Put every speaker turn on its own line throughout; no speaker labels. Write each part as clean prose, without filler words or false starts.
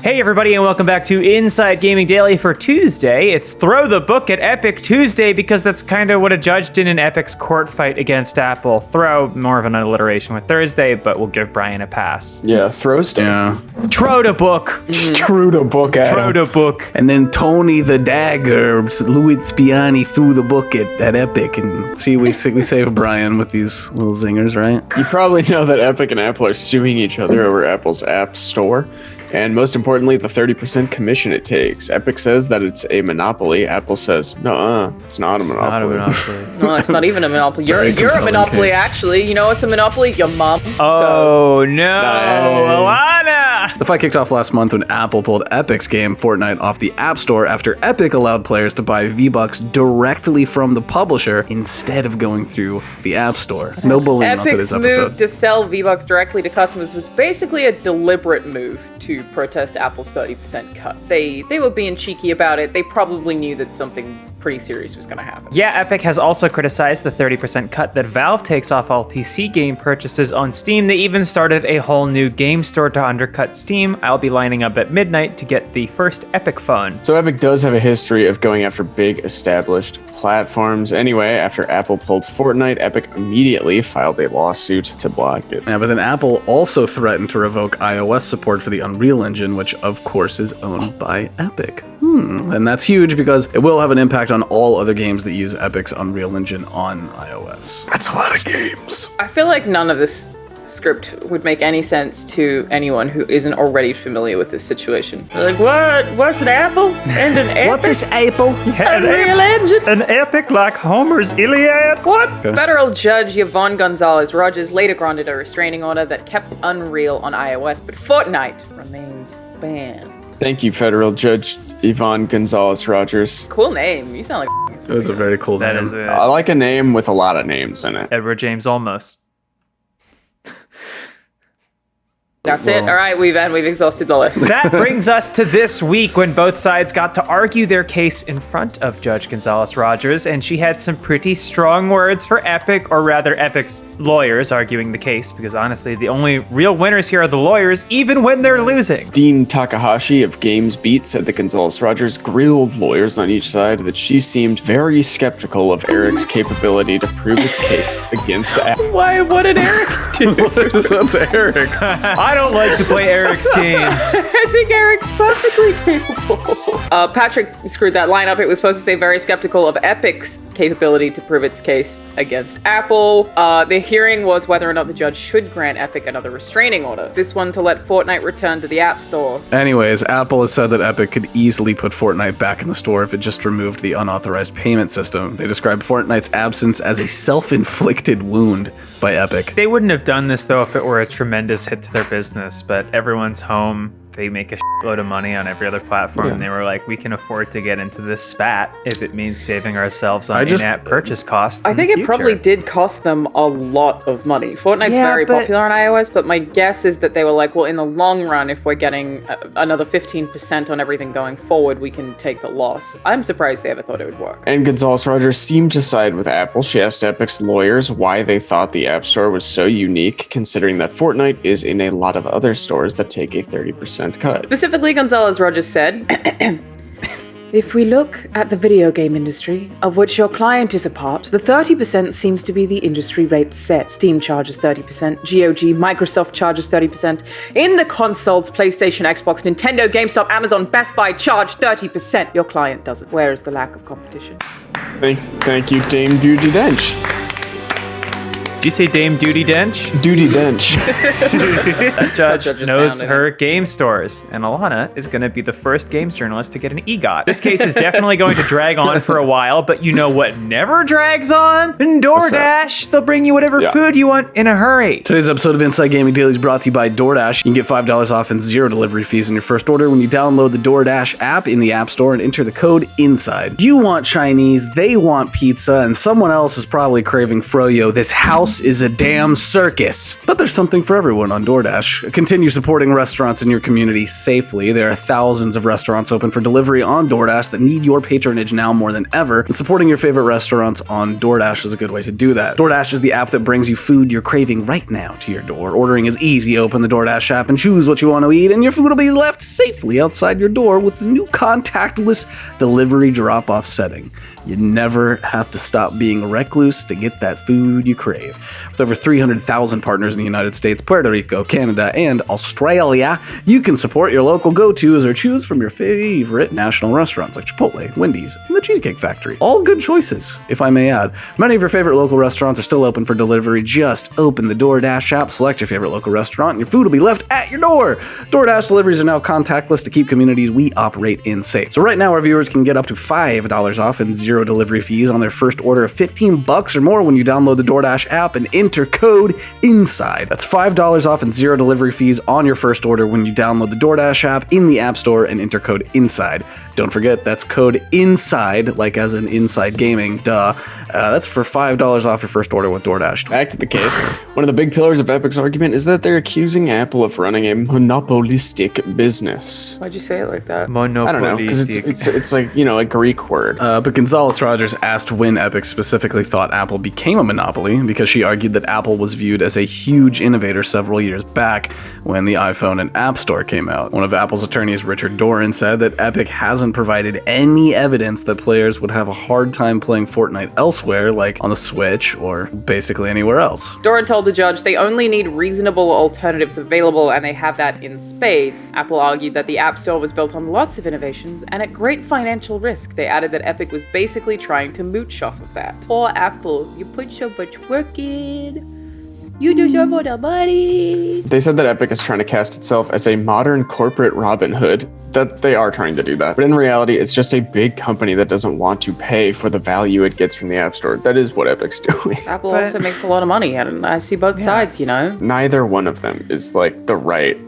Hey everybody, and welcome back to Inside Gaming Daily for Tuesday. It's Throw the Book at Epic Tuesday because that's kind of what a judge did in Epic's court fight against Apple. Throw, more of an alliteration with Thursday, but we'll give Brian a pass.
Yeah, throw stuff.
Yeah. Throw the book.
Throw the book at
Throw the book.
And then Tony the Dagger, Louis Spiani threw the book at Epic. And see, we save Brian with these little zingers, right?
You probably know that Epic and Apple are suing each other over Apple's App Store. And most importantly, the 30% commission it takes. Epic says that it's a monopoly. Apple says, no, it's not a monopoly.
No, it's not even a monopoly. You're a monopoly, actually. You know what's a monopoly? Your mom.
Oh, no. Alana!
The fight kicked off last month when Apple pulled Epic's game, Fortnite, off the App Store after Epic allowed players to buy V-Bucks directly from the publisher instead of going through the App Store. No bullying on today's
Epic's
episode.
move to sell V-Bucks directly to customers was basically a deliberate move to protest Apple's 30% cut. They were being cheeky about it. They probably knew that something pretty serious was going to happen.
Yeah, Epic has also criticized the 30% cut that Valve takes off all PC game purchases on Steam. They even started a whole new game store to undercut Steam. I'll be lining up at midnight to get the first Epic phone.
So Epic does have a history of going after big established platforms. Anyway, after Apple pulled Fortnite, Epic immediately filed a lawsuit to block it.
Yeah, but then Apple also threatened to revoke iOS support for the Unreal Engine, which of course is owned by Epic. And that's huge because it will have an impact on all other games that use Epic's Unreal Engine on iOS. That's a lot of games.
I feel like none of this script would make any sense to anyone who isn't already familiar with this situation. Like, what? What's an apple? And an epic?
What is Apple?
Unreal Engine?
An epic like Homer's Iliad?
What? Federal Judge Yvonne Gonzalez-Rogers later granted a restraining order that kept Unreal on iOS, but Fortnite remains banned.
Thank you, Federal Judge Yvonne Gonzalez-Rogers.
Cool name. You sound like
That was a very cool name.
That is it.
I like a name with a lot of names in it.
Edward James Olmos.
That's it. All right, we've exhausted the list.
That brings us to this week when both sides got to argue their case in front of Judge Gonzalez-Rogers, and she had some pretty strong words for Epic, or rather Epic's lawyers arguing the case, because honestly, the only real winners here are the lawyers, even when they're losing.
Dean Takahashi of Games Beat said that Gonzalez-Rogers grilled lawyers on each side that she seemed very skeptical of Eric's capability to prove its case against Apple.
Why? What did Eric do?
That's Eric.
I don't like to play Eric's games.
I think Eric's perfectly capable. Patrick screwed that line up. It was supposed to say very skeptical of Epic's capability to prove its case against Apple. The hearing was whether or not the judge should grant Epic another restraining order. This one to let Fortnite return to the App Store.
Anyways, Apple has said that Epic could easily put Fortnite back in the store if it just removed the unauthorized payment system. They described Fortnite's absence as a self-inflicted wound by Epic.
They wouldn't have done this though if it were a tremendous hit to their business, but everyone's home. They make a shitload of money on every other platform, and they were like, we can afford to get into this spat if it means saving ourselves on in-app purchase costs.
I think it probably did cost them a lot of money. Fortnite's very popular on iOS, but my guess is that they were like, well, in the long run, if we're getting another 15% on everything going forward, we can take the loss. I'm surprised they ever thought it would work.
And Gonzalez-Rogers seemed to side with Apple. She asked Epic's lawyers why they thought the App Store was so unique, considering that Fortnite is in a lot of other stores that take a 30% cut.
Specifically, Gonzalez-Rogers said, if we look at the video game industry, of which your client is a part, the 30% seems to be the industry rate set. Steam charges 30%, GOG, Microsoft charges 30%. In the consoles, PlayStation, Xbox, Nintendo, GameStop, Amazon, Best Buy charge 30%. Your client doesn't. Where is the lack of competition?
Thank you, Dame Duty Dench.
Did you say Dame Duty Dench?
Duty Dench.
That judge knows her game stores, and Alana is going to be the first games journalist to get an EGOT. This case is definitely going to drag on for a while, but you know what never drags on? Doordash. They'll bring you whatever food you want in a hurry.
Today's episode of Inside Gaming Daily is brought to you by Doordash. You can get $5 off and 0 delivery fees on your first order when you download the Doordash app in the App Store and enter the code INSIDE. You want Chinese, they want pizza, and someone else is probably craving froyo. This house house is a damn circus. But there's something for everyone on DoorDash. Continue supporting restaurants in your community safely. There are thousands of restaurants open for delivery on DoorDash that need your patronage now more than ever, and supporting your favorite restaurants on DoorDash is a good way to do that. DoorDash is the app that brings you food you're craving right now to your door. Ordering is easy. Open the DoorDash app and choose what you want to eat, and your food will be left safely outside your door with the new contactless delivery drop-off setting. You never have to stop being recluse to get that food you crave. With over 300,000 partners in the United States, Puerto Rico, Canada, and Australia, you can support your local go-tos or choose from your favorite national restaurants like Chipotle, Wendy's, and the Cheesecake Factory. All good choices, if I may add. Many of your favorite local restaurants are still open for delivery. Just open the DoorDash app, select your favorite local restaurant, and your food will be left at your door. DoorDash deliveries are now contactless to keep communities we operate in safe. So right now, our viewers can get up to $5 off and zero delivery fees on their first order of $15 or more when you download the DoorDash app and enter code INSIDE. That's $5 off and zero delivery fees on your first order when you download the DoorDash app in the App Store and enter code INSIDE. Don't forget, that's code INSIDE, like as in Inside Gaming, duh. That's for $5 off your first order with DoorDash.
Back to the case. One of the big pillars of Epic's argument is that they're accusing Apple of running a monopolistic business.
Why'd you say it like that?
I don't know, because it's like, a Greek word.
But Gonzalez Rogers asked when Epic specifically thought Apple became a monopoly, because she argued that Apple was viewed as a huge innovator several years back when the iPhone and App Store came out. One of Apple's attorneys, Richard Doran, said that Epic hasn't provided any evidence that players would have a hard time playing Fortnite elsewhere, like on the Switch or basically anywhere else.
Doran told the judge they only need reasonable alternatives available, and they have that in spades. Apple argued that the App Store was built on lots of innovations and at great financial risk. They added that Epic was basically trying to mooch off of that. Poor Apple, you put so much work in. You deserve all the money.
They said that Epic is trying to cast itself as a modern corporate Robin Hood. That they are trying to do that. But in reality, it's just a big company that doesn't want to pay for the value it gets from the App Store. That is what Epic's doing.
Apple also makes a lot of money, and I see both sides,
Neither one of them is like the right.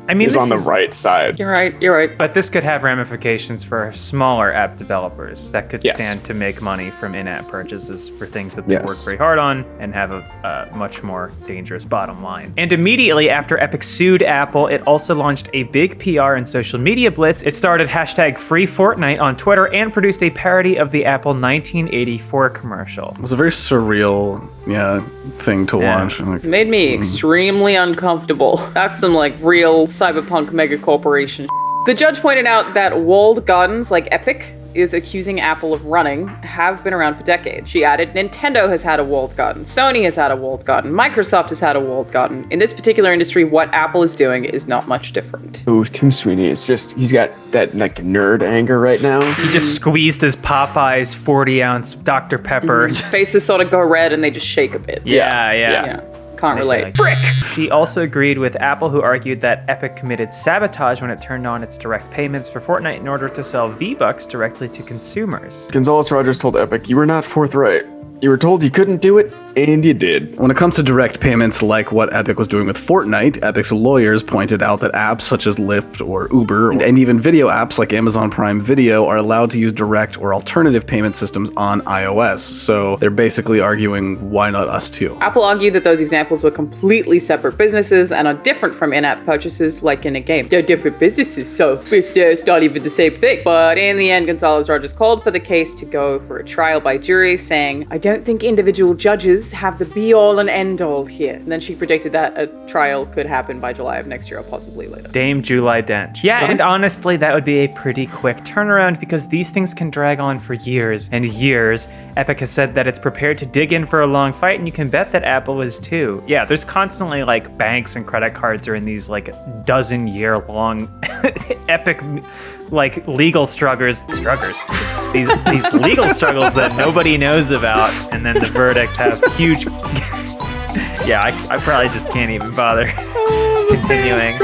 I mean,
is on the right side.
You're right.
But this could have ramifications for smaller app developers that could
Yes.
stand to make money from in-app purchases for things that they
Yes.
work very hard on and have a much more dangerous bottom line. And immediately after Epic sued Apple, it also launched a big PR and social media blitz. It started hashtag Free Fortnite on Twitter and produced a parody of the Apple 1984 commercial.
It was a very surreal, thing to watch. Like,
Made me extremely uncomfortable. That's some real cyberpunk mega corporation. The judge pointed out that walled gardens like Epic is accusing Apple of running have been around for decades. She added, Nintendo has had a walled garden, Sony has had a walled garden, Microsoft has had a walled garden. In this particular industry, what Apple is doing is not much different.
Ooh, Tim Sweeney is he's got that nerd anger right now.
He just squeezed his Popeye's 40-ounce Dr. Pepper.
Faces sort of go red and they just shake a bit.
Yeah.
Can't relate.
Frick! She also agreed with Apple, who argued that Epic committed sabotage when it turned on its direct payments for Fortnite in order to sell V-Bucks directly to consumers.
Gonzalez Rogers told Epic, "You were not forthright. You were told you couldn't do it, and you did."
When it comes to direct payments like what Epic was doing with Fortnite, Epic's lawyers pointed out that apps such as Lyft or Uber and even video apps like Amazon Prime Video are allowed to use direct or alternative payment systems on iOS. So they're basically arguing, why not us too?
Apple argued that those examples were completely separate businesses and are different from in-app purchases like in a game. They're different businesses, so it's not even the same thing. But in the end, Gonzalez Rogers called for the case to go for a trial by jury, saying, I don't think individual judges have the be-all and end-all here. And then she predicted that a trial could happen by July of next year or possibly later.
Dame July Dench. Yeah, and honestly, that would be a pretty quick turnaround because these things can drag on for years and years. Epic has said that it's prepared to dig in for a long fight, and you can bet that Apple is too. Yeah, there's constantly banks and credit cards are in these dozen-year-long Epic legal struggles. These legal struggles that nobody knows about, and then the verdicts have huge. Yeah, I probably just can't even bother continuing.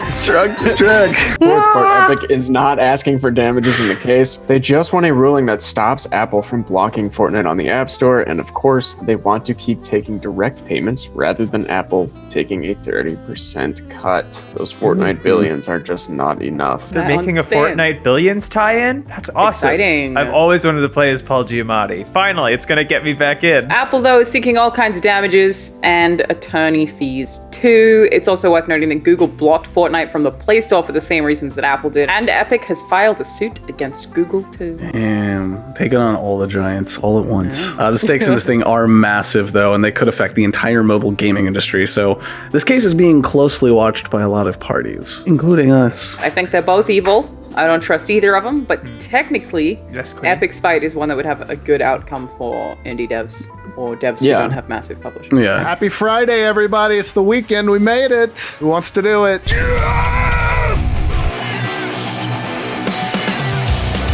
Struck.
Struck.
Worst part, Epic is not asking for damages in the case. They just want a ruling that stops Apple from blocking Fortnite on the App Store, and of course, they want to keep taking direct payments rather than Apple taking a 30% cut. Those Fortnite billions are just not enough.
They're
I
making
understand.
a Fortnite Billions tie-in? That's awesome.
Exciting.
I've always wanted to play as Paul Giamatti. Finally, it's going to get me back in.
Apple, though, is seeking all kinds of damages and attorney fees, too. It's also worth noting that Google blocked Fortnite from the Play Store for the same reasons that Apple did, and Epic has filed a suit against Google, too.
Damn, taking on all the giants all at once. The stakes in this thing are massive, though, and they could affect the entire mobile gaming industry. So this case is being closely watched by a lot of parties, including us.
I think they're both evil. I don't trust either of them, but technically,
Yes, Queen.
Epic's fight is one that would have a good outcome for indie devs or devs who
Yeah.
don't have massive publishers.
Yeah.
Happy Friday, everybody. It's the weekend. We made it. Who wants to do it?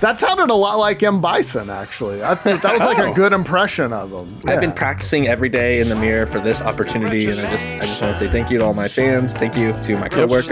That sounded a lot like M. Bison, actually. That was like a good impression of him.
I've been
Yeah.
practicing every day in the mirror for this opportunity, and I just want to say thank you to all my fans. Thank you to my coworkers.